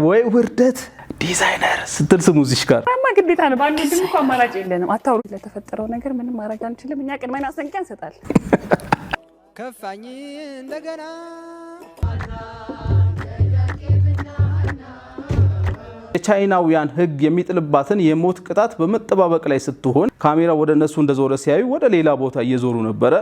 ወይ ውርደት ዲዛይነር ስትል ስሙዚሽ ጋር አማ ግዴታ ነው ባንዴ ድምጽ አማራጭ የለንም አታውሩ ለተፈጠረው ነገር ምንም ማድረግ አንችልም እኛ ቅድመና ማስጠንቀቂያ እንሰጣለን ከፋኝ እንደገና የቻይናውያን ህግ የሚጥልባትን የሞት ቅጣት በመጠባበቅ ላይ ስትሆን ካሜራ ወደ እነሱ እንደዞረ ሲያዩ ወደ ሌላ ቦታ እየዞሩ ነበር።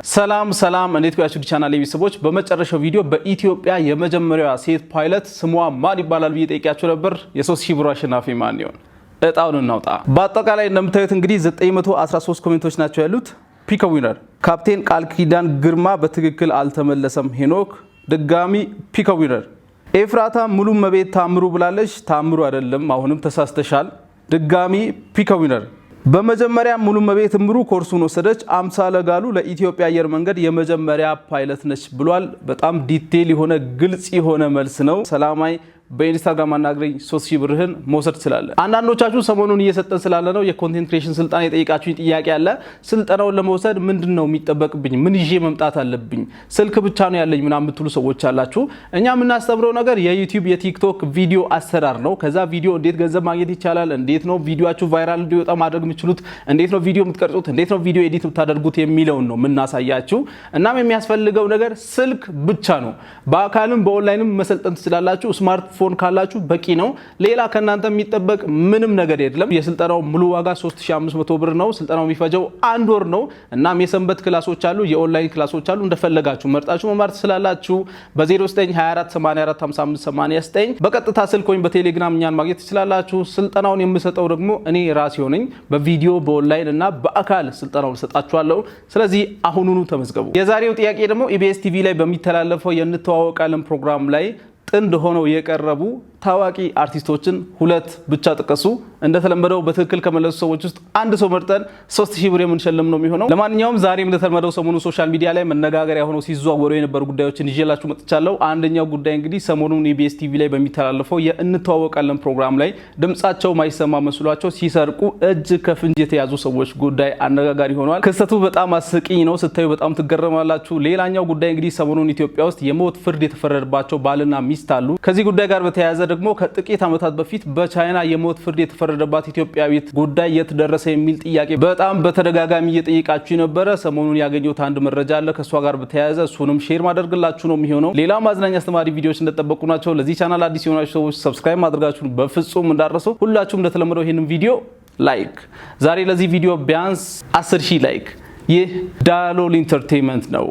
ሰላም እንዴት ቆያችሁ ቻናል ቤተሰቦች በመጨረሻው ቪዲዮ በኢትዮጵያ የመጀመሪያዋ ሴት ፓይለት ስሟ ማን ይባላል ብዬ ጠይቄያችሁ ነበር። የ3000 ብር አሸናፊ ማን ይሆን? እጣውን እናውጣ። በአጠቃላይ እንደምታዩት እንግዲህ 913 ኮሜንቶች ናቸው ያሉት። ፒክ ዊነር ካፕቴን ቃል ኪዳን ግርማ በትክክል አልተመለሰም። ሄኖክ ድጋሚ ፒክ ዊነር ኤፍራታ ሙሉ መቤት ታምሩ ብላለች። ታምሩ አይደለም አሁንም ተሳስተሻል። ድጋሚ ፒክ ዊነር በመጀመሪያ ሙሉ መቤት ምሩ ኮርሱን ወሰደች። አምሳለ ጋሉ ለኢትዮጵያ አየር መንገድ የመጀመሪያ ፓይለት ነች ብሏል። በጣም ዲቴል የሆነ ግልጽ የሆነ መልስ ነው። ሰላማይ በኢንስታግራም አናግረኝ 3000 ብርህን መውሰድ ትችላለህ። አንዳንዶቻችሁ ሰሞኑን እየሰጠን ስላለ ነው የኮንቴንት ክሬሽን ስልጣን የጠየቃችሁኝ ጥያቄ አለ። ስልጣናውን ለመውሰድ ምንድነው የሚጠበቅብኝ? ምን ይዤ መምጣት አለብኝ? ስልክ ብቻ ነው ያለኝ ምናምን የምትሉ ሰዎች አላችሁ። እኛ የምናስተምረው ነገር የዩቲዩብ የቲክቶክ ቪዲዮ አሰራር ነው። ከዛ ቪዲዮ እንዴት ገንዘብ ማግኘት ይቻላል፣ እንዴት ነው ቪዲዮአችሁ ቫይራል እንዲወጣ ማድረግ የምትችሉት፣ እንዴት ነው ቪዲዮ የምትቀርጹት፣ እንዴት ነው ቪዲዮ ኤዲት የምታደርጉት የሚለውን ነው የምናሳያችሁ። እናም የሚያስፈልገው ነገር ስልክ ብቻ ነው። በአካልም በኦንላይንም መሰልጠን ትችላላችሁ። ስማርት ፎን ካላችሁ በቂ ነው። ሌላ ከናንተ የሚጠበቅ ምንም ነገር የለም። የስልጠናው ሙሉ ዋጋ 3500 ብር ነው። ስልጠናው የሚፈጀው 1 ወር ነው። እናም የሰንበት ክላሶች አሉ፣ የኦንላይን ክላሶች አሉ። እንደፈለጋችሁ መርጣችሁ መማር ትችላላችሁ። በ0924845589 በቀጥታ ስልክ ወይም በቴሌግራም እኛን ማግኘት ትችላላችሁ። ስልጠናውን የምሰጠው ደግሞ እኔ ራሴ ሆነኝ። በቪዲዮ በኦንላይን እና በአካል ስልጠናውን ሰጣችኋለሁ። ስለዚህ አሁኑኑ ተመዝገቡ። የዛሬው ጥያቄ ደግሞ ኢቢኤስ ቲቪ ላይ በሚተላለፈው የእንተዋወቃለን ፕሮግራም ላይ ጥንድ ሆነው የቀረቡ ታዋቂ አርቲስቶችን 2 ብቻ ጥቀሱ። እንደተለመደው በትክክል ከመለሱ ሰዎች ውስጥ አንድ ሰው መርጠን 3000 ብር የምንሸልም ነው የሚሆነው። ለማንኛውም ዛሬም እንደተለመደው ሰሞኑን ሶሻል ሚዲያ ላይ መነጋገሪያ ሆነው ሲዘዋወሩ የነበሩ ጉዳዮችን ይዤላችሁ መጥቻለሁ። አንደኛው ጉዳይ እንግዲህ ሰሞኑን ኢቢኤስ ቲቪ ላይ በሚተላለፈው የእንተዋወቃለን ፕሮግራም ላይ ድምጻቸው ማይሰማ መስሏቸው ሲሰርቁ እጅ ከፍንጅ የተያዙ ሰዎች ጉዳይ አነጋጋሪ ሆኗል። ክስተቱ በጣም አስቂኝ ነው። ስታዩ በጣም ትገረማላችሁ። ሌላኛው ጉዳይ እንግዲህ ሰሞኑን ኢትዮጵያ ውስጥ የሞት ፍርድ የተፈረደባቸው ባልና ሚስት አሉ። ከዚህ ጉዳይ ጋር በተያያዘ ደግሞ ከጥቂት ዓመታት በፊት በቻይና የሞት ፍርድ የተፈረደባት ኢትዮጵያዊት ጉዳይ የት ደረሰ የሚል ጥያቄ በጣም በተደጋጋሚ እየጠየቃችሁ ነበረ። ሰሞኑን ያገኘሁት አንድ መረጃ አለ ከሷ ጋር በተያያዘ እሱንም ሼር ማድረግላችሁ ነው የሚሆነው። ሌላ ማዝናኛ አስተማሪ ቪዲዮዎች እንደተጠበቁ ናቸው። ለዚህ ቻናል አዲስ የሆናችሁ ሰዎች ሰብስክራይብ ማድረጋችሁን በፍጹም እንዳትረሱ። ሁላችሁም እንደተለመደው ይሄንን ቪዲዮ ላይክ፣ ዛሬ ለዚህ ቪዲዮ ቢያንስ 10000 ላይክ። ይህ ዳሎል ኢንተርቴይንመንት ነው።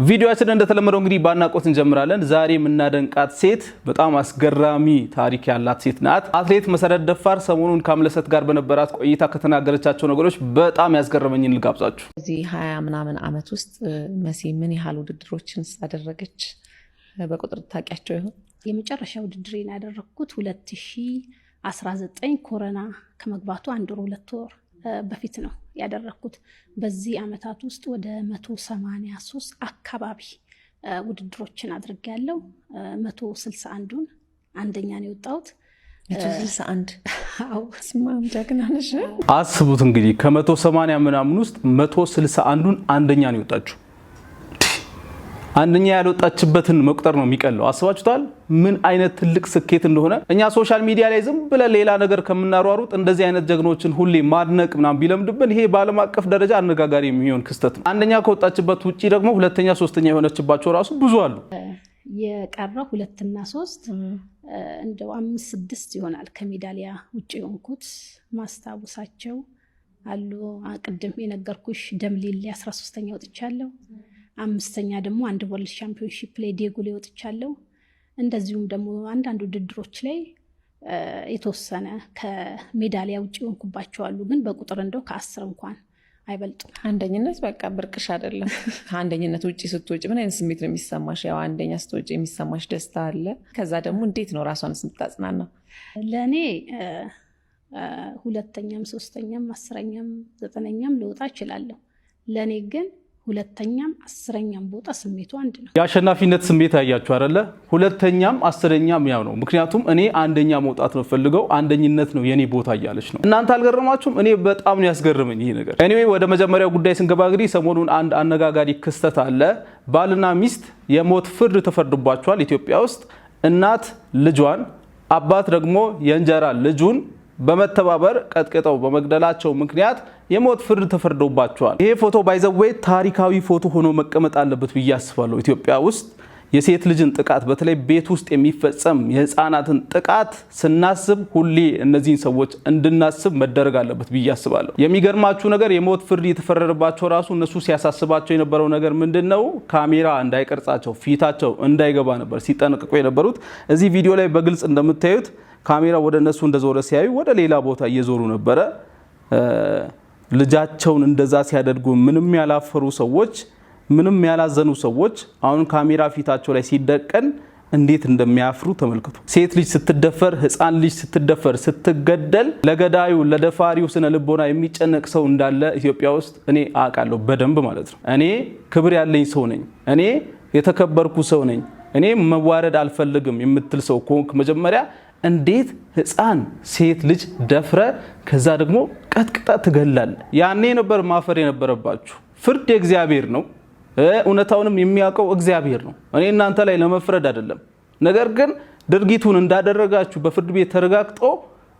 ቪዲዮአችን እንደተለመደው እንግዲህ ባናቆት እንጀምራለን። ዛሬ የምናደንቃት ሴት በጣም አስገራሚ ታሪክ ያላት ሴት ናት። አትሌት መሰረት ደፋር ሰሞኑን ከአምለሰት ጋር በነበራት ቆይታ ከተናገረቻቸው ነገሮች በጣም ያስገረመኝን ልጋብዛችሁ። እዚህ 20 ምናምን ዓመት ውስጥ መሲ ምን ያህል ውድድሮችን አደረገች? በቁጥር ታውቂያቸው ይሆን? የመጨረሻ ውድድሬን ያደረኩት 2019 ኮሮና ከመግባቱ 1 ወር 2 ወር በፊት ነው ያደረኩት። በዚህ አመታት ውስጥ ወደ 183 አካባቢ ውድድሮችን አድርጌያለሁ። 161ዱን አንደኛ ነው የወጣሁት። 161 አው ስማም ጀግና ነሽ። አስቡት እንግዲህ ከ180 ምናምን ውስጥ 161ዱን አንደኛ ነው የወጣችው። አንደኛ ያልወጣችበትን መቁጠር ነው የሚቀለው። አስባችሁታል ምን አይነት ትልቅ ስኬት እንደሆነ? እኛ ሶሻል ሚዲያ ላይ ዝም ብለን ሌላ ነገር ከምናሯሩጥ እንደዚህ አይነት ጀግኖችን ሁሌ ማድነቅ ምናምን ቢለምድብን ይሄ በዓለም አቀፍ ደረጃ አነጋጋሪ የሚሆን ክስተት ነው። አንደኛ ከወጣችበት ውጪ ደግሞ ሁለተኛ ሶስተኛ የሆነችባቸው ራሱ ብዙ አሉ። የቀረው 2 እና 3 እንደው 5 6 ይሆናል ከሜዳሊያ ውጪ የሆንኩት ማስታወሳቸው አሉ። ቅድም የነገርኩሽ ደምሊል 13ኛ ወጥቻለሁ። 5ኛ ደግሞ አንድ ወርልድ ቻምፒዮንሺፕ ላይ ዴጉሌ ወጥቻለሁ። እንደዚሁም ደግሞ አንዳንድ ውድድሮች ላይ የተወሰነ ከሜዳሊያ ውጪ ሆንኩባቸው አሉ። ግን በቁጥር እንደው ከ10 እንኳን አይበልጡም። አንደኝነት በቃ ብርቅሽ አይደለም። ከአንደኝነት ውጪ ስትወጪ ምን አይነት ስሜት ነው የሚሰማሽ? ያው አንደኛ ስትወጪ የሚሰማሽ ደስታ አለ። ከዛ ደግሞ እንዴት ነው ራሷን ስታጽናና? ለኔ 2ኛም 3ኛም 10ኛም 9ኛም ልወጣ እችላለሁ። ለኔ ግን ሁለተኛም አስረኛም ቦታ ስሜቱ አንድ ነው። የአሸናፊነት ስሜት ያያችሁ አይደለ? ሁለተኛም አስረኛም ያው ነው። ምክንያቱም እኔ አንደኛ መውጣት ነው ፈልገው አንደኝነት ነው የኔ ቦታ እያለች ነው። እናንተ አልገረማችሁም? እኔ በጣም ነው ያስገረመኝ ይሄ ነገር። ኤኒዌይ ወደ መጀመሪያው ጉዳይ ስንገባ እንግዲህ ሰሞኑን አንድ አነጋጋሪ ክስተት አለ። ባልና ሚስት የሞት ፍርድ ተፈርዶባቸዋል ኢትዮጵያ ውስጥ። እናት ልጇን፣ አባት ደግሞ የእንጀራ ልጁን በመተባበር ቀጥቅጠው በመግደላቸው ምክንያት የሞት ፍርድ ተፈርዶባቸዋል። ይሄ ፎቶ ባይዘዌይ ታሪካዊ ፎቶ ሆኖ መቀመጥ አለበት ብዬ አስባለሁ። ኢትዮጵያ ውስጥ የሴት ልጅን ጥቃት በተለይ ቤት ውስጥ የሚፈጸም የህፃናትን ጥቃት ስናስብ ሁሌ እነዚህን ሰዎች እንድናስብ መደረግ አለበት ብዬ አስባለሁ። የሚገርማችሁ ነገር የሞት ፍርድ የተፈረደባቸው ራሱ እነሱ ሲያሳስባቸው የነበረው ነገር ምንድነው? ካሜራ እንዳይቀርጻቸው ፊታቸው እንዳይገባ ነበር ሲጠነቀቁ የነበሩት። እዚህ ቪዲዮ ላይ በግልጽ እንደምታዩት ካሜራ ወደ እነሱ እንደዞረ ሲያዩ ወደ ሌላ ቦታ እየዞሩ ነበረ። ልጃቸውን እንደዛ ሲያደርጉ ምንም ያላፈሩ ሰዎች፣ ምንም ያላዘኑ ሰዎች አሁን ካሜራ ፊታቸው ላይ ሲደቀን እንዴት እንደሚያፍሩ ተመልከቱ። ሴት ልጅ ስትደፈር፣ ህፃን ልጅ ስትደፈር፣ ስትገደል ለገዳዩ ለደፋሪው ስነ ልቦና የሚጨነቅ ሰው እንዳለ ኢትዮጵያ ውስጥ እኔ አውቃለሁ በደንብ ማለት ነው። እኔ ክብር ያለኝ ሰው ነኝ፣ እኔ የተከበርኩ ሰው ነኝ፣ እኔ መዋረድ አልፈልግም የምትል ሰው ከሆንክ መጀመሪያ እንዴት ህፃን ሴት ልጅ ደፍረ ከዛ ደግሞ ቀጥቅጣ ትገላል? ያኔ ነበር ማፈር የነበረባችሁ። ፍርድ የእግዚአብሔር ነው። እውነታውንም የሚያውቀው እግዚአብሔር ነው። እኔ እናንተ ላይ ለመፍረድ አይደለም። ነገር ግን ድርጊቱን እንዳደረጋችሁ በፍርድ ቤት ተረጋግጦ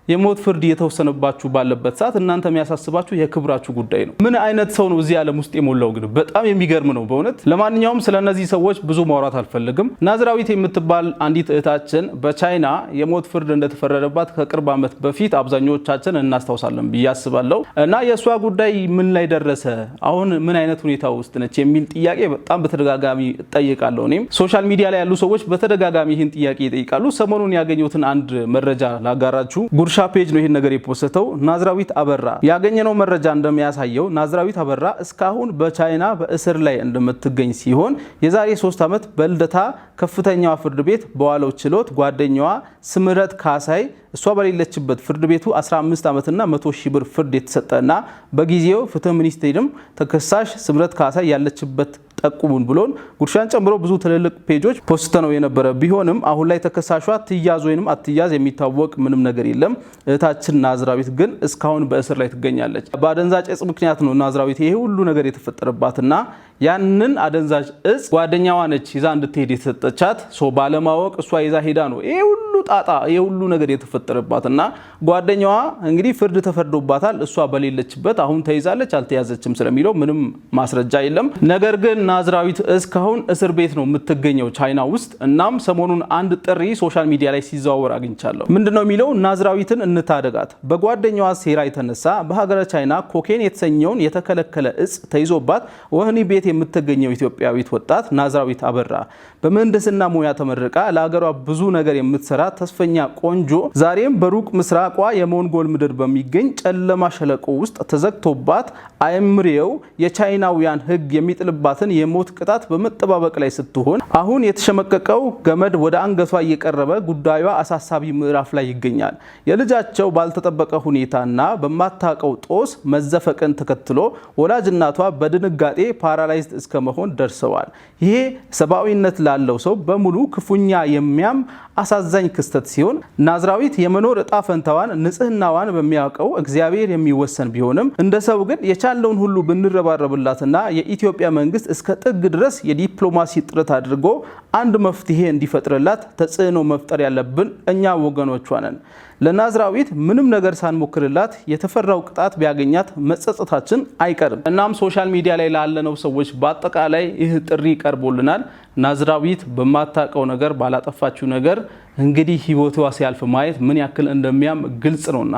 የሞት ፍርድ የተወሰነባችሁ ባለበት ሰዓት እናንተ የሚያሳስባችሁ የክብራችሁ ጉዳይ ነው። ምን አይነት ሰው ነው እዚህ ዓለም ውስጥ የሞላው? ግን በጣም የሚገርም ነው በእውነት። ለማንኛውም ስለነዚህ ሰዎች ብዙ ማውራት አልፈልግም። ናዝራዊት የምትባል አንዲት እህታችን በቻይና የሞት ፍርድ እንደተፈረደባት ከቅርብ ዓመት በፊት አብዛኞቻችን እናስታውሳለን ብዬ አስባለሁ። እና የእሷ ጉዳይ ምን ላይ ደረሰ፣ አሁን ምን አይነት ሁኔታ ውስጥ ነች የሚል ጥያቄ በጣም በተደጋጋሚ እጠይቃለሁ። እኔም ሶሻል ሚዲያ ላይ ያሉ ሰዎች በተደጋጋሚ ይህን ጥያቄ ይጠይቃሉ። ሰሞኑን ያገኘሁትን አንድ መረጃ ላጋራችሁ። ጉርሻ ፔጅ ነው ይሄን ነገር የፖስተው። ናዝራዊት አበራ ያገኘነው መረጃ እንደሚያሳየው ናዝራዊት አበራ እስካሁን በቻይና በእስር ላይ እንደምትገኝ ሲሆን የዛሬ 3 ዓመት በልደታ ከፍተኛው ፍርድ ቤት በዋለው ችሎት ጓደኛዋ ስምረት ካሳይ እሷ በሌለችበት ፍርድ ቤቱ 15 ዓመትና 100 ሺህ ብር ፍርድ የተሰጠና በጊዜው ፍትህ ሚኒስቴርም ተከሳሽ ስምረት ካሳይ ያለችበት ጠቁሙን ብሎን ጉርሻን ጨምሮ ብዙ ትልልቅ ፔጆች ፖስተው የነበረ ቢሆንም አሁን ላይ ተከሳሿ ትያዝ ወይንም አትያዝ የሚታወቅ ምንም ነገር የለም። እህታችን ናዝራዊት ግን እስካሁን በእስር ላይ ትገኛለች። በአደንዛዥ እጽ ምክንያት ነው ናዝራዊት ይሄ ሁሉ ነገር የተፈጠረባትና ያንን አደንዛዥ እጽ ጓደኛዋ ነች ይዛ እንድትሄድ የተሰጠቻት። ባለማወቅ እሷ ይዛ ሄዳ ነው ይሄ ሁሉ ጣጣ ይሄ ሁሉ ነገር የተፈጠረባትና ጓደኛዋ እንግዲህ ፍርድ ተፈርዶባታል። እሷ በሌለችበት አሁን ተይዛለች አልተያዘችም ስለሚለው ምንም ማስረጃ የለም። ነገር ግን ናዝራዊት እስካሁን እስር ቤት ነው የምትገኘው ቻይና ውስጥ። እናም ሰሞኑን አንድ ጥሪ ሶሻል ሚዲያ ላይ ሲዘዋወር አግኝቻለሁ። ምንድነው የሚለው? ናዝራዊትን እንታደጋት። በጓደኛዋ ሴራ የተነሳ በሀገረ ቻይና ኮኬን የተሰኘውን የተከለከለ እጽ ተይዞባት ወህኒ ቤት የምትገኘው ኢትዮጵያዊት ወጣት ናዝራዊት አበራ በምህንድስና ሙያ ተመርቃ ለሀገሯ ብዙ ነገር የምትሰራ ተስፈኛ ቆንጆ ዛሬም በሩቅ ምስራቋ የሞንጎል ምድር በሚገኝ ጨለማ ሸለቆ ውስጥ ተዘግቶባት አይምሬው የቻይናውያን ሕግ የሚጥልባትን የሞት ቅጣት በመጠባበቅ ላይ ስትሆን አሁን የተሸመቀቀው ገመድ ወደ አንገቷ እየቀረበ ጉዳዩ አሳሳቢ ምዕራፍ ላይ ይገኛል። የልጃቸው ባልተጠበቀ ሁኔታና በማታቀው ጦስ መዘፈቅን ተከትሎ ወላጅ እናቷ በድንጋጤ ፓራላይዝድ እስከ መሆን ደርሰዋል። ይሄ ሰብአዊነት ላለው ሰው በሙሉ ክፉኛ የሚያም አሳዛኝ ክስተት ሲሆን ናዝራዊት የመኖር እጣ ፈንታዋን ንጽህናዋን በሚያውቀው እግዚአብሔር የሚወሰን ቢሆንም እንደ ሰው ግን የቻለውን ሁሉ ብንረባረብላትና የኢትዮጵያ መንግስት እስከ ጥግ ድረስ የዲፕሎማሲ ጥረት አድርጎ አንድ መፍትሄ እንዲፈጥርላት ተጽዕኖ መፍጠር ያለብን እኛ ወገኖቿ ነን። ለናዝራዊት ምንም ነገር ሳንሞክርላት የተፈራው ቅጣት ቢያገኛት መጸጸታችን አይቀርም። እናም ሶሻል ሚዲያ ላይ ላለነው ሰዎች በአጠቃላይ ይህ ጥሪ ቀርቦልናል። ናዝራዊት በማታቀው ነገር ባላጠፋችው ነገር እንግዲህ ህይወቷ ሲያልፍ ማየት ምን ያክል እንደሚያም ግልጽ ነውና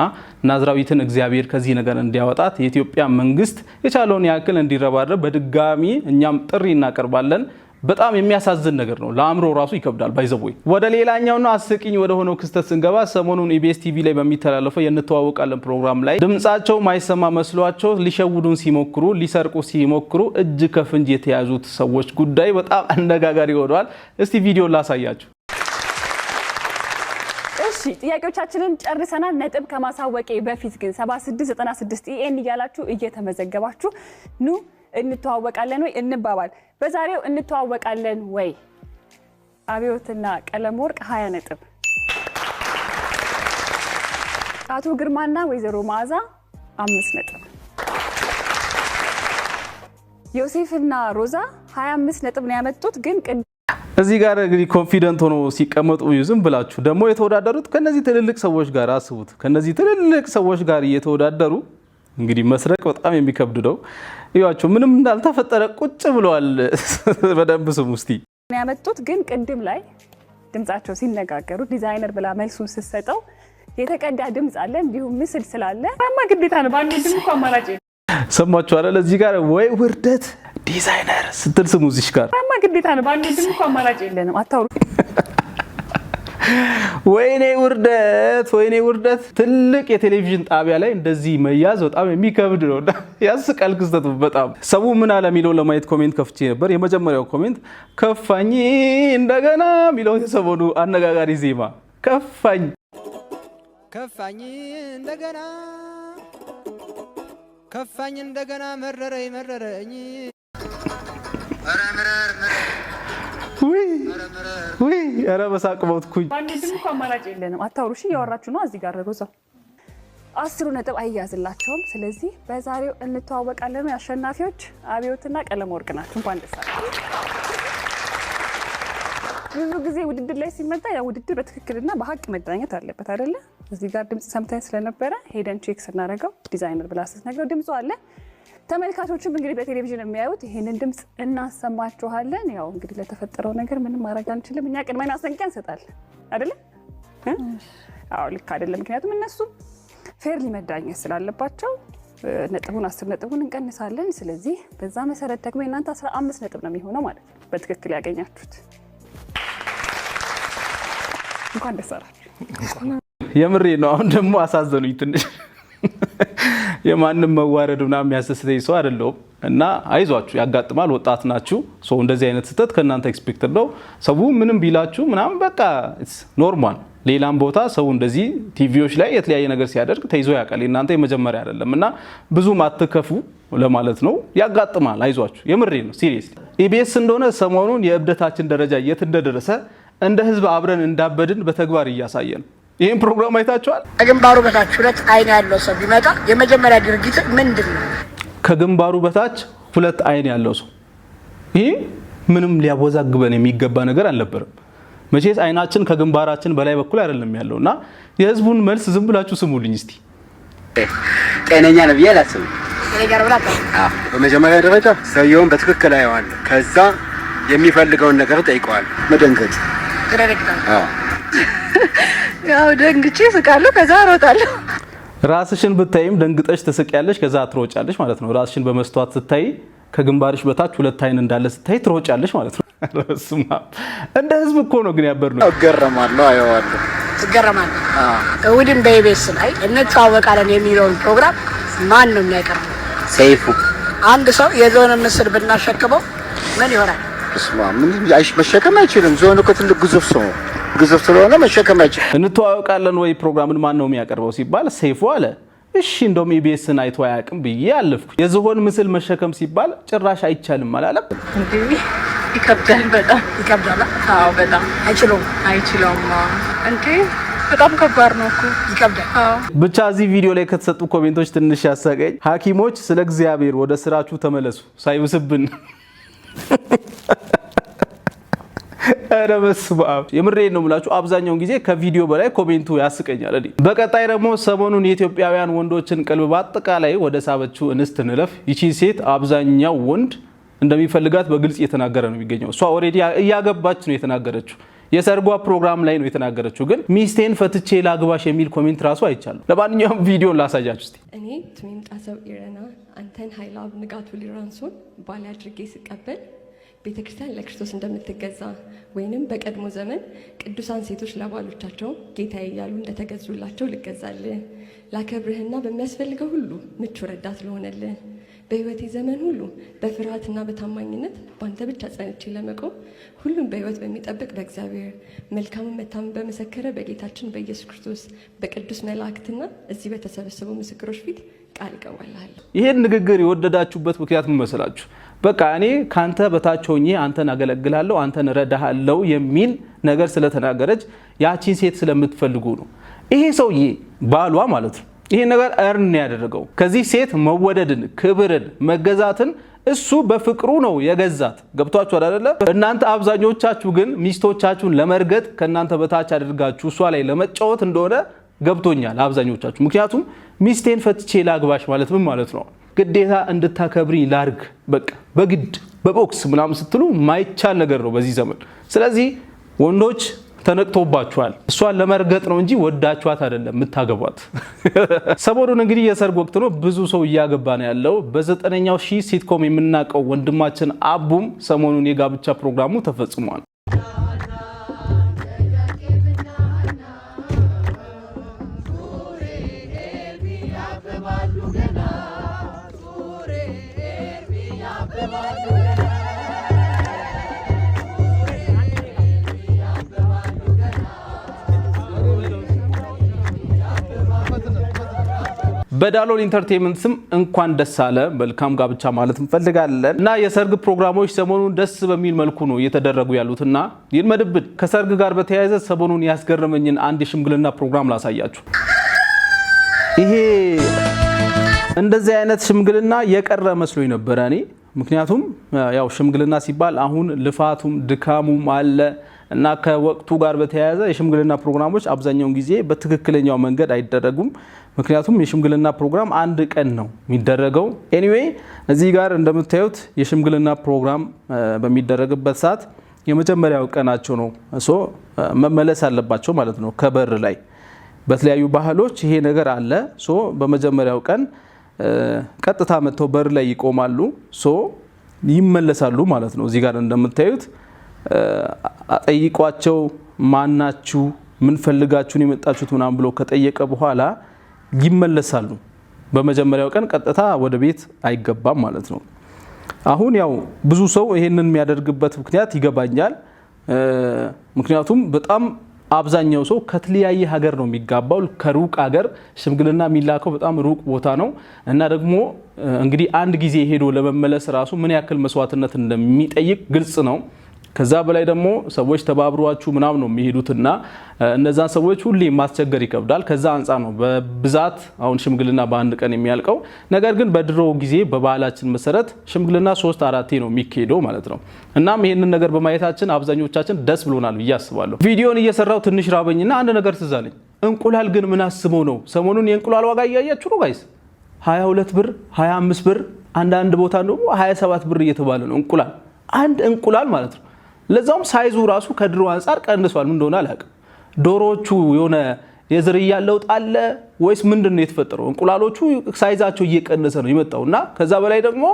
ናዝራዊትን እግዚአብሔር ከዚህ ነገር እንዲያወጣት የኢትዮጵያ መንግስት የቻለውን ያክል እንዲረባረብ በድጋሚ እኛም ጥሪ እናቀርባለን። በጣም የሚያሳዝን ነገር ነው። ለአእምሮ ራሱ ይከብዳል። ባይዘቦይ ወደ ሌላኛውና አስቂኝ ወደ ሆነው ክስተት ስንገባ ሰሞኑን ኢቢኤስ ቲቪ ላይ በሚተላለፈው የእንተዋወቃለን ፕሮግራም ላይ ድምጻቸው ማይሰማ መስሏቸው ሊሸውዱን ሲሞክሩ ሊሰርቁ ሲሞክሩ እጅ ከፍንጅ የተያዙት ሰዎች ጉዳይ በጣም አነጋጋሪ ሆኗል። እስቲ ቪዲዮ ላሳያችሁ። እሺ ጥያቄዎቻችንን ጨርሰናል። ነጥብ ከማሳወቄ በፊት ግን 7696 ኢኤን እያላችሁ እየተመዘገባችሁ ኑ እንተዋወቃለን ወይ እንባባል። በዛሬው እንተዋወቃለን ወይ አብዮትና ቀለመወርቅ 20 ነጥብ፣ አቶ ግርማና ወይዘሮ መዓዛ 5 ነጥብ፣ ዮሴፍና ሮዛ 25 ነጥብ ነው ያመጡት። ግን እዚህ ጋር እንግዲህ ኮንፊደንት ሆኖ ሲቀመጡ ዝም ብላችሁ ደግሞ የተወዳደሩት ከነዚህ ትልልቅ ሰዎች ጋር አስቡት። ከነዚህ ትልልቅ ሰዎች ጋር እየተወዳደሩ እንግዲህ መስረቅ በጣም የሚከብድ ነው። ይዋቸው ምንም እንዳልተፈጠረ ቁጭ ብለዋል። በደንብ ስሙ እስቲ ያመጡት። ግን ቅድም ላይ ድምጻቸው ሲነጋገሩ ዲዛይነር ብላ መልሱን ስትሰጠው የተቀዳ ድምጽ አለ፣ እንዲሁም ምስል ስላለ ማማ ግዴታ ነው። ባንዴ ድምጽ እኮ አማራጭ ሰማችሁ አይደል? እዚህ ጋር ወይ ውርደት ዲዛይነር ስትል ስሙ እዚህ ጋር ማማ ግዴታ ነው። ባንዴ ድምጽ እኮ አማራጭ የለንም። አታውሩ። ወይኔ ውርደት። ትልቅ የቴሌቪዥን ጣቢያ ላይ እንደዚህ መያዝ በጣም የሚከብድ ነው። ያስቃል ክስተቱ በጣም። ሰው ምን አለ የሚለውን ለማየት ኮሜንት ከፍቼ ነበር። የመጀመሪያው ኮሜንት ከፋኝ እንደገና የሚለው የሰሞኑ አነጋጋሪ ዜማ ከፋኝ እንደገና መረረኝ ወይ ኧረ በሳቅ ሞትኩኝ። ባንዴ ድምጽ እኮ አማራጭ የለንም። አታውሩ። እሺ እያወራችሁ ነው። እዚህ ጋር ሮዛው 10 ነጥብ አይያዝላቸውም። ስለዚህ በዛሬው እንተዋወቃለን አሸናፊዎች አብዮትና ቀለመወርቅ ናቸው። እንኳን ደስ አላችሁ። ብዙ ጊዜ ውድድር ላይ ሲመጣ ያ ውድድር በትክክልና በሀቅ መዳኘት አለበት አይደለ? እዚህ ጋር ድምጽ ሰምተን ስለነበረ ሄደን ቼክ ስናደርገው ዲዛይነር ብላ ስትነግረው ድምጹ አለ። ተመልካቾችም እንግዲህ በቴሌቪዥን የሚያዩት ይሄንን ድምጽ እናሰማችኋለን። ያው እንግዲህ ለተፈጠረው ነገር ምንም ማድረግ አንችልም። እኛ ቅድመ ማስጠንቀቂያ እንሰጣለን አይደለ? አዎ ልክ አይደለም። ምክንያቱም እነሱ ፌርሊ መዳኘት ስላለባቸው ነጥቡን 10 ነጥቡን እንቀንሳለን። ስለዚህ በዛ መሰረት ደግሞ እናንተ 15 ነጥብ ነው የሚሆነው ማለት ነው በትክክል ያገኛችሁት። እንኳን ደስ አላችሁ። የምሬ ነው። አሁን ደግሞ አሳዘኑኝ ትንሽ። የማንም መዋረድ ምናምን የሚያስደስተኝ ሰው አይደለሁም እና አይዟችሁ፣ ያጋጥማል። ወጣት ናችሁ። ሰው እንደዚህ አይነት ስህተት ከእናንተ ኤክስፔክትድ ነው። ሰው ምንም ቢላችሁ ምናምን በቃ ኖርማል። ሌላም ቦታ ሰው እንደዚህ ቲቪዎች ላይ የተለያየ ነገር ሲያደርግ ተይዞ ያውቃል። እናንተ የመጀመሪያ አይደለም እና ብዙም አትከፉ ለማለት ነው። ያጋጥማል፣ አይዟችሁ። የምሬ ነው። ሲሪየስሊ ኢቢኤስ እንደሆነ ሰሞኑን የእብደታችን ደረጃ የት እንደደረሰ እንደ ህዝብ አብረን እንዳበድን በተግባር እያሳየ ነው። ይሄን ፕሮግራም አይታችኋል? ከግንባሩ በታች 2 አይን ያለው ሰው ቢመጣ የመጀመሪያ ድርጊት ምንድነው? ከግንባሩ በታች 2 አይን ያለው ሰው። ይሄ ምንም ሊያወዛግበን የሚገባ ነገር አልነበረም። መቼስ አይናችን ከግንባራችን በላይ በኩል አይደለም ያለውና የህዝቡን መልስ ዝም ብላችሁ ስሙልኝ እስቲ። ጤነኛ ነው ብዬ አላስብም። በመጀመሪያ ደረጃ ሰውየውን በትክክል አየዋለሁ። ከዛ የሚፈልገውን ነገር ጠይቀዋል። መደንገጥ ያው ደንግጬ ስቃለሁ፣ ከዛ እሮጣለሁ። ራስሽን ብታይም ደንግጠሽ ትስቂያለሽ፣ ከዛ ትሮጫለሽ ማለት ነው። ራስሽን በመስተዋት ስታይ ከግንባርሽ በታች 2 አይን እንዳለ ስታይ ትሮጫለሽ ማለት ነው። ረስማ እንደ ህዝብ እኮ ነው ግን ያበርነው። እገረማለሁ፣ አየዋለሁ። ትገረማለህ? እሑድን በኢቢኤስ ላይ እንተዋወቃለን የሚለውን ፕሮግራም ማን ነው የሚያቀርበው? ሰይፉ። አንድ ሰው የዞን ምስል ብናሸክመው ምን ይሆናል? ምን መሸከም አይችልም። ዞን እኮ ትልቅ ግዙፍ ስለሆነ መሸከም አይችልም። እንተዋወቃለን ወይ ፕሮግራምን ማን ነው የሚያቀርበው ሲባል ሰይፉ አለ። እሺ እንደውም ኢቢኤስን አይቶ አያውቅም ብዬ አለፍኩ። የዝሆን ምስል መሸከም ሲባል ጭራሽ አይቻልም አላለም እንዴ? ይከብዳል፣ በጣም ይከብዳል። አዎ በጣም አይችለውም እንዴ? በጣም ከባድ ነው እኮ ይከብዳል። አዎ ብቻ እዚህ ቪዲዮ ላይ ከተሰጡ ኮሜንቶች ትንሽ ያሳቀኝ ሐኪሞች ስለ እግዚአብሔር ወደ ስራችሁ ተመለሱ ሳይብስብን። ኧረ በስመ አብ የምሬን ነው የምላችሁ። አብዛኛውን ጊዜ ከቪዲዮ በላይ ኮሜንቱ ያስቀኛል። በቀጣይ ደግሞ ሰሞኑን የኢትዮጵያውያን ወንዶችን ቀልብ በአጠቃላይ ወደ ሳበችው እንስት እንለፍ። ይቺ ሴት አብዛኛው ወንድ እንደሚፈልጋት በግልጽ እየተናገረ ነው የሚገኘው። እሷ ኦልሬዲ እያገባች ነው የተናገረችው። የሰርጓ ፕሮግራም ላይ ነው የተናገረችው። ግን ሚስቴን ፈትቼ ላግባሽ የሚል ኮሜንት ራሱ አይቻለሁ። ለማንኛውም ቪዲዮን ላሳያችሁ እስቲ። እኔ ትምጣሰው ኢረና አንተን ኃይላብ ንጋቱ ሊራንሶን ባል አድርጌ ስቀበል ቤተክርስቲያን ለክርስቶስ እንደምትገዛ ወይንም በቀድሞ ዘመን ቅዱሳን ሴቶች ለባሎቻቸው ጌታዬ እያሉ እንደተገዙላቸው ልገዛልህ፣ ላከብርህና በሚያስፈልገው ሁሉ ምቹ ረዳት ልሆነልህ፣ በህይወቴ ዘመን ሁሉ በፍርሃትና በታማኝነት በአንተ ብቻ ጸንቼ ለመቆም ሁሉም በህይወት በሚጠብቅ በእግዚአብሔር መልካሙን መታመን በመሰከረ በጌታችን በኢየሱስ ክርስቶስ በቅዱስ መላእክትና እዚህ በተሰበሰቡ ምስክሮች ፊት ቃል እገባልሃለሁ። ይሄን ንግግር የወደዳችሁበት ምክንያት ምን መሰላችሁ? በቃ እኔ ካንተ በታች ሆኜ አንተን አገለግላለሁ፣ አንተን ረዳሃለሁ የሚል ነገር ስለተናገረች ያቺን ሴት ስለምትፈልጉ ነው። ይሄ ሰውዬ ባሏ ማለት ነው ይሄ ነገር እርን ያደረገው ከዚህ ሴት መወደድን፣ ክብርን፣ መገዛትን እሱ በፍቅሩ ነው የገዛት። ገብቷችኋል አይደለ? እናንተ አብዛኞቻችሁ ግን ሚስቶቻችሁን ለመርገጥ ከእናንተ በታች አድርጋችሁ እሷ ላይ ለመጫወት እንደሆነ ገብቶኛል አብዛኞቻችሁ። ምክንያቱም ሚስቴን ፈትቼ ላግባሽ ማለት ምን ማለት ነው? ግዴታ እንድታከብሪኝ ላርግ፣ በቃ በግድ በቦክስ ምናምን ስትሉ ማይቻል ነገር ነው በዚህ ዘመን። ስለዚህ ወንዶች ተነቅቶባችኋል። እሷን ለመርገጥ ነው እንጂ ወዳችኋት አይደለም የምታገቧት። ሰሞኑን እንግዲህ የሰርግ ወቅት ነው፣ ብዙ ሰው እያገባ ነው ያለው። በ9ኛው ሺህ ሲትኮም የምናውቀው ወንድማችን አቡም ሰሞኑን የጋብቻ ፕሮግራሙ ተፈጽሟል። በዳሎል ኢንተርቴይንመንት ስም እንኳን ደስ አለ መልካም ጋብቻ ማለት እንፈልጋለን እና የሰርግ ፕሮግራሞች ሰሞኑን ደስ በሚል መልኩ ነው እየተደረጉ ያሉትና ይልመድብን። ከሰርግ ጋር በተያያዘ ሰሞኑን ያስገረመኝን አንድ የሽምግልና ፕሮግራም ላሳያችሁ። ይሄ እንደዚህ አይነት ሽምግልና የቀረ መስሎኝ ነበረ እኔ። ምክንያቱም ያው ሽምግልና ሲባል አሁን ልፋቱም ድካሙም አለ እና ከወቅቱ ጋር በተያያዘ የሽምግልና ፕሮግራሞች አብዛኛውን ጊዜ በትክክለኛው መንገድ አይደረጉም። ምክንያቱም የሽምግልና ፕሮግራም አንድ ቀን ነው የሚደረገው። ኤኒዌይ እዚህ ጋር እንደምታዩት የሽምግልና ፕሮግራም በሚደረግበት ሰዓት የመጀመሪያው ቀናቸው ነው። መመለስ አለባቸው ማለት ነው ከበር ላይ። በተለያዩ ባህሎች ይሄ ነገር አለ። በመጀመሪያው ቀን ቀጥታ መጥተው በር ላይ ይቆማሉ፣ ይመለሳሉ ማለት ነው። እዚህ ጋር እንደምታዩት አጠይቋቸው ማናችሁ ምን ፈልጋችሁን የመጣችሁት ምናምን ብሎ ከጠየቀ በኋላ ይመለሳሉ። በመጀመሪያው ቀን ቀጥታ ወደ ቤት አይገባም ማለት ነው። አሁን ያው ብዙ ሰው ይሄንን የሚያደርግበት ምክንያት ይገባኛል። ምክንያቱም በጣም አብዛኛው ሰው ከተለያየ ሀገር ነው የሚጋባው። ከሩቅ ሀገር ሽምግልና የሚላከው በጣም ሩቅ ቦታ ነው እና ደግሞ እንግዲህ አንድ ጊዜ ሄዶ ለመመለስ ራሱ ምን ያክል መስዋዕትነት እንደሚጠይቅ ግልጽ ነው። ከዛ በላይ ደግሞ ሰዎች ተባብሯችሁ ምናምን ነው የሚሄዱትና እነዛን ሰዎች ሁሌ ማስቸገር ይከብዳል። ከዛ አንጻር ነው በብዛት አሁን ሽምግልና በአንድ ቀን የሚያልቀው። ነገር ግን በድሮ ጊዜ በባህላችን መሰረት ሽምግልና 3-4 ነው የሚካሄደው ማለት ነው። እናም ይሄንን ነገር በማየታችን አብዛኞቻችን ደስ ብሎናል ብዬ አስባለሁ። ቪዲዮን እየሰራው ትንሽ ራበኝና አንድ ነገር ትዝ አለኝ። እንቁላል ግን ምን አስበው ነው? ሰሞኑን የእንቁላል ዋጋ እያያችሁ ነው ጋይስ። 22 ብር፣ 25 ብር፣ አንዳንድ ቦታ ደግሞ 27 ብር እየተባለ ነው እንቁላል። አንድ እንቁላል ማለት ነው። ለዛውም ሳይዙ ራሱ ከድሮ አንጻር ቀንሷል። ምን እንደሆነ አላውቅም። ዶሮዎቹ የሆነ የዝርያ ለውጥ አለ ወይስ ምንድነው የተፈጠረው? እንቁላሎቹ ሳይዛቸው እየቀነሰ ነው የመጣውና ከዛ በላይ ደግሞ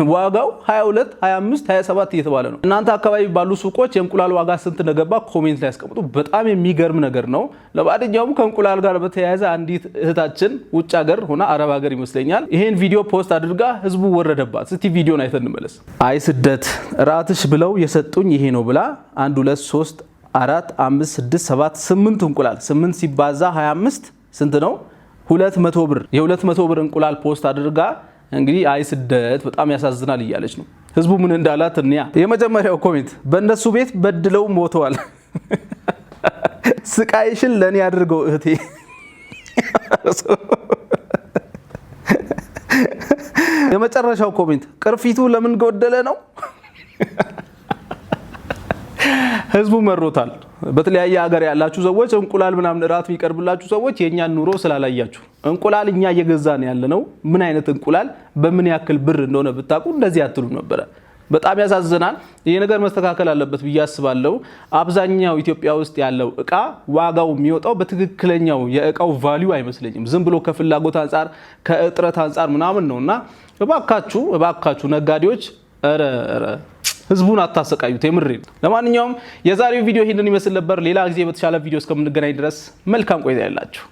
ዋጋው 22፣ 25፣ 27 እየተባለ ነው። እናንተ አካባቢ ባሉ ሱቆች የእንቁላል ዋጋ ስንት እንደገባ ኮሜንት ላይ ያስቀምጡ። በጣም የሚገርም ነገር ነው። ለማንኛውም ከእንቁላል ጋር በተያያዘ አንዲት እህታችን ውጭ ሀገር ሆና አረብ ሀገር ይመስለኛል ይሄን ቪዲዮ ፖስት አድርጋ ህዝቡ ወረደባት። እስቲ ቪዲዮን አይተን እንመለስ። አይ ስደት ራትሽ ብለው የሰጡኝ ይሄ ነው ብላ 1 2 3 4 5 6 7 8 እንቁላል 8 ሲባዛ 25 ስንት ነው? 200 ብር። የ200 ብር እንቁላል ፖስት አድርጋ እንግዲህ አይ ስደት በጣም ያሳዝናል እያለች ነው። ህዝቡ ምን እንዳላት እንያ። የመጀመሪያው ኮሜንት በእነሱ ቤት በድለው ሞተዋል። ስቃይሽን ለኔ አድርገው እህቴ። የመጨረሻው ኮሜንት ቅርፊቱ ለምን ጎደለ ነው። ህዝቡ መሮታል። በተለያየ ሀገር ያላችሁ ሰዎች እንቁላል ምናምን እራት የሚቀርብላችሁ ሰዎች የኛን ኑሮ ስላላያችሁ እንቁላል እኛ እየገዛን ያለነው ምን አይነት እንቁላል በምን ያክል ብር እንደሆነ ብታውቁ እንደዚህ አትሉ ነበረ። በጣም ያሳዝናል። ይሄ ነገር መስተካከል አለበት ብዬ አስባለሁ። አብዛኛው ኢትዮጵያ ውስጥ ያለው እቃ ዋጋው የሚወጣው በትክክለኛው የእቃው ቫልዩ አይመስለኝም። ዝም ብሎ ከፍላጎት አንፃር ከእጥረት አንፃር ምናምን ነውና እባካችሁ ነጋዴዎች ህዝቡን አታሰቃዩት። የምሬ። ለማንኛውም የዛሬው ቪዲዮ ይሄንን ይመስል ነበር። ሌላ ጊዜ በተሻለ ቪዲዮ እስከምንገናኝ ድረስ መልካም ቆይታ ያላችሁ